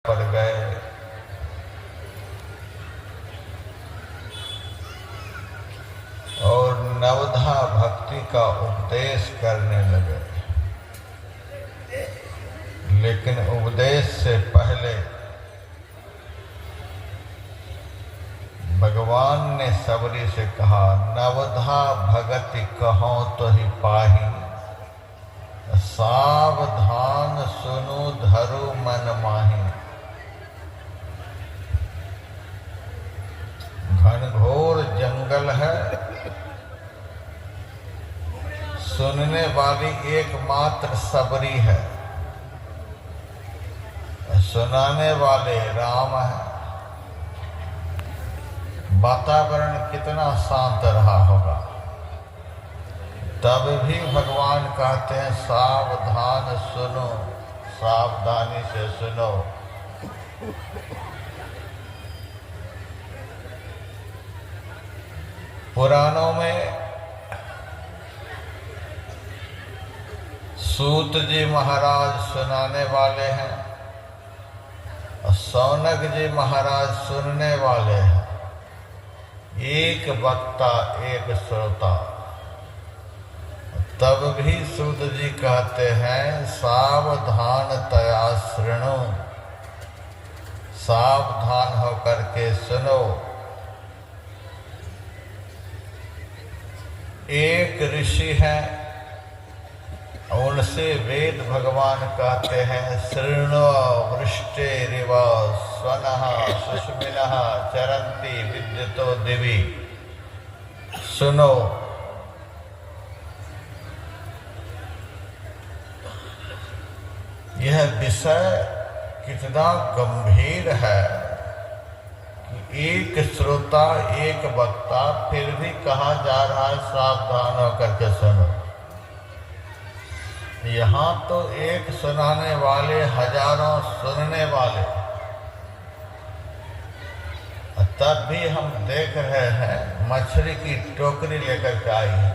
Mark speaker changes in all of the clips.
Speaker 1: पर गए और नवधा भक्ति का उपदेश करने लगे। लेकिन उपदेश से पहले भगवान ने सबरी से कहा, नवधा भगति कहो तो ही पाही, सावधान सुनु धरु मन माही। घनघोर जंगल है, सुनने वाली एकमात्र सबरी है, सुनाने वाले राम है। वातावरण कितना शांत रहा होगा, तब भी भगवान कहते हैं सावधान सुनो, सावधानी से सुनो। पुराणों में सूत जी महाराज सुनाने वाले हैं और सौनक जी महाराज सुनने वाले हैं। एक वक्ता एक श्रोता। तब भी सूत जी कहते हैं सावधान तया शृणु, सावधान होकर के सुनो। एक ऋषि हैं, उनसे वेद भगवान कहते हैं शृणु वृष्टिरिव स्वनः सुष्मिनः चरन्ति विद्युतो दिवि। सुनो, यह विषय कितना गंभीर है कि एक श्रोता एक वक्ता, फिर भी कहा जा रहा है सावधान होकर के सुनो। यहाँ तो एक सुनाने वाले, हजारों सुनने वाले। तब भी हम देख रहे हैं मछली की टोकरी लेकर के आई है।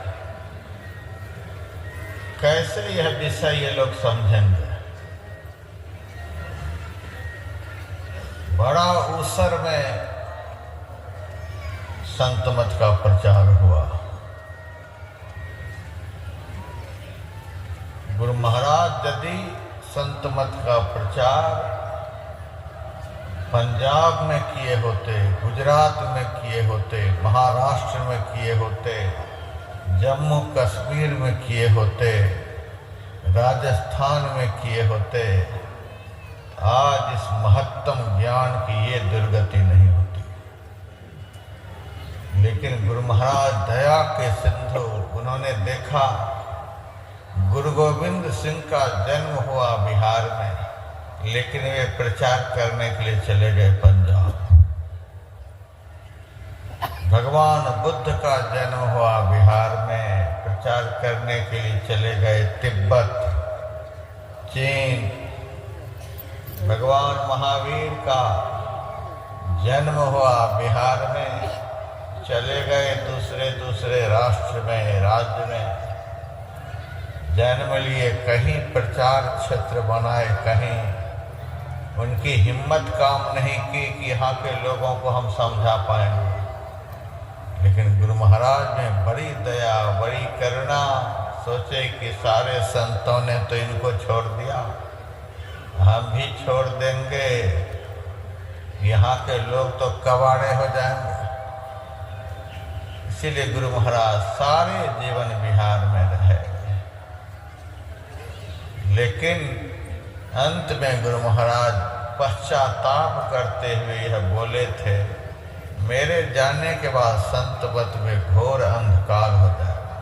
Speaker 1: कैसे यह विषय ये लोग समझेंगे? बड़ा उसर में संत मत का प्रचार हुआ। गुरु महाराज यदि संत मत का प्रचार पंजाब में किए होते, गुजरात में किए होते, महाराष्ट्र में किए होते, जम्मू कश्मीर में किए होते, राजस्थान में किए होते, आज इस महत्तम ज्ञान की ये दुर्गति नहीं होती। लेकिन गुरु महाराज दया के सिंधु, उन्होंने देखा गुरु गोविंद सिंह का जन्म हुआ बिहार में, लेकिन वे प्रचार करने के लिए चले गए पंजाब। भगवान बुद्ध का जन्म हुआ बिहार में, प्रचार करने के लिए चले गए तिब्बत, चीन। भगवान महावीर का जन्म हुआ बिहार में, चले गए दूसरे राष्ट्र में, राज्य में, जन्म लिए, कहीं प्रचार क्षेत्र बनाए, कहीं उनकी हिम्मत काम नहीं की कि यहाँ के लोगों को हम समझा पाएंगे। लेकिन गुरु महाराज ने बड़ी दया, बड़ी करुणा, सोचे कि सारे संतों ने तो इनको छोड़ दिया, हम भी छोड़ देंगे, यहाँ के लोग तो कबाड़े हो जाएंगे। इसीलिए गुरु महाराज सारे जीवन बिहार में रहे। लेकिन अंत में गुरु महाराज पश्चाताप करते हुए यह बोले थे, मेरे जाने के बाद संतवत में घोर अंधकार हो जाएगा।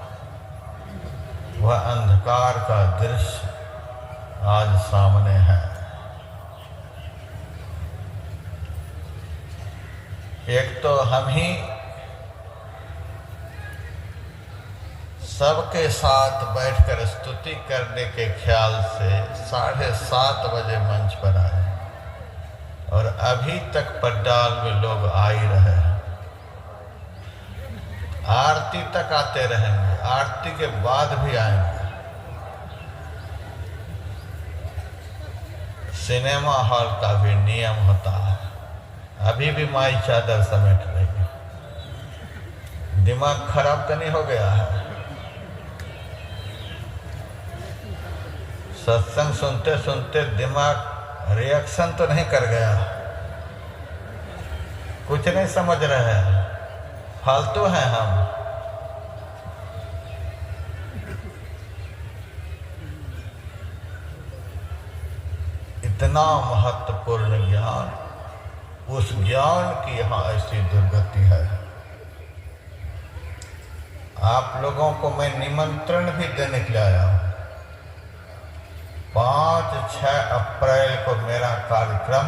Speaker 1: वह अंधकार का दृश्य आज सामने है। एक तो हम ही सबके साथ बैठकर स्तुति करने के ख्याल से 7:30 बजे मंच पर आए और अभी तक पंडाल में लोग आ ही रहे हैं। आरती तक आते रहेंगे, आरती के बाद भी आएंगे। सिनेमा हॉल का भी नियम होता है। अभी भी माई चादर समेट रही है। दिमाग खराब तो नहीं हो गया है? सत्संग सुनते सुनते दिमाग रिएक्शन तो नहीं कर गया? कुछ नहीं समझ रहे हैं, फालतू हैं हम। इतना महत्वपूर्ण ज्ञान, उस ज्ञान की यहाँ ऐसी दुर्गति है। आप लोगों को मैं निमंत्रण भी देने के लिए आया हूँ। 5-6 अप्रैल को मेरा कार्यक्रम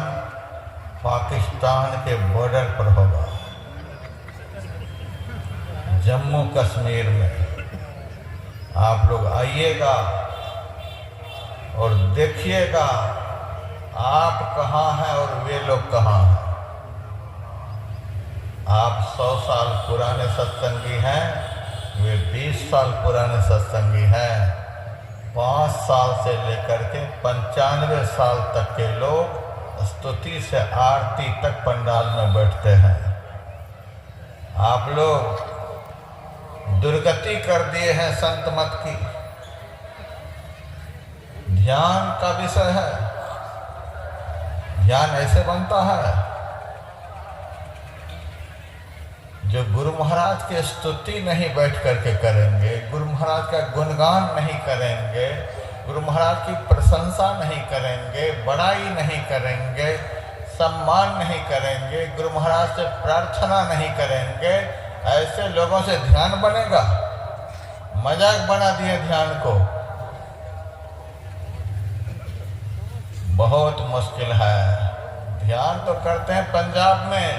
Speaker 1: पाकिस्तान के बॉर्डर पर होगा, जम्मू कश्मीर में। आप लोग आइएगा और देखिएगा आप कहाँ हैं और वे लोग कहाँ हैं। आप 100 साल पुराने सत्संगी हैं, वे 20 साल पुराने सत्संगी हैं। 5 साल से लेकर के 95 साल तक के लोग स्तुति से आरती तक पंडाल में बैठते हैं। आप लोग दुर्गति कर दिए हैं संत मत की। ध्यान का विषय है, ध्यान ऐसे बनता है जो गुरु महाराज की स्तुति नहीं बैठ करके करेंगे, गुरु महाराज का गुणगान नहीं करेंगे, गुरु महाराज की प्रशंसा नहीं करेंगे, बड़ाई नहीं करेंगे, सम्मान नहीं करेंगे, गुरु महाराज से प्रार्थना नहीं करेंगे, ऐसे लोगों से ध्यान बनेगा? मजाक बना दिए ध्यान को। बहुत मुश्किल है। ध्यान तो करते हैं पंजाब में,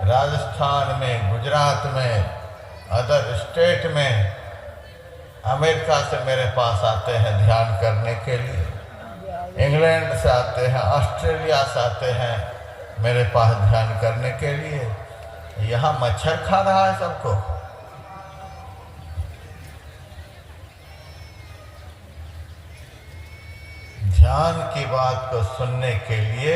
Speaker 1: राजस्थान में, गुजरात में, अदर स्टेट में। अमेरिका से मेरे पास आते हैं ध्यान करने के लिए, इंग्लैंड से आते हैं, ऑस्ट्रेलिया से आते हैं मेरे पास ध्यान करने के लिए। यहाँ मच्छर खा रहा है सबको। ध्यान की बात को सुनने के लिए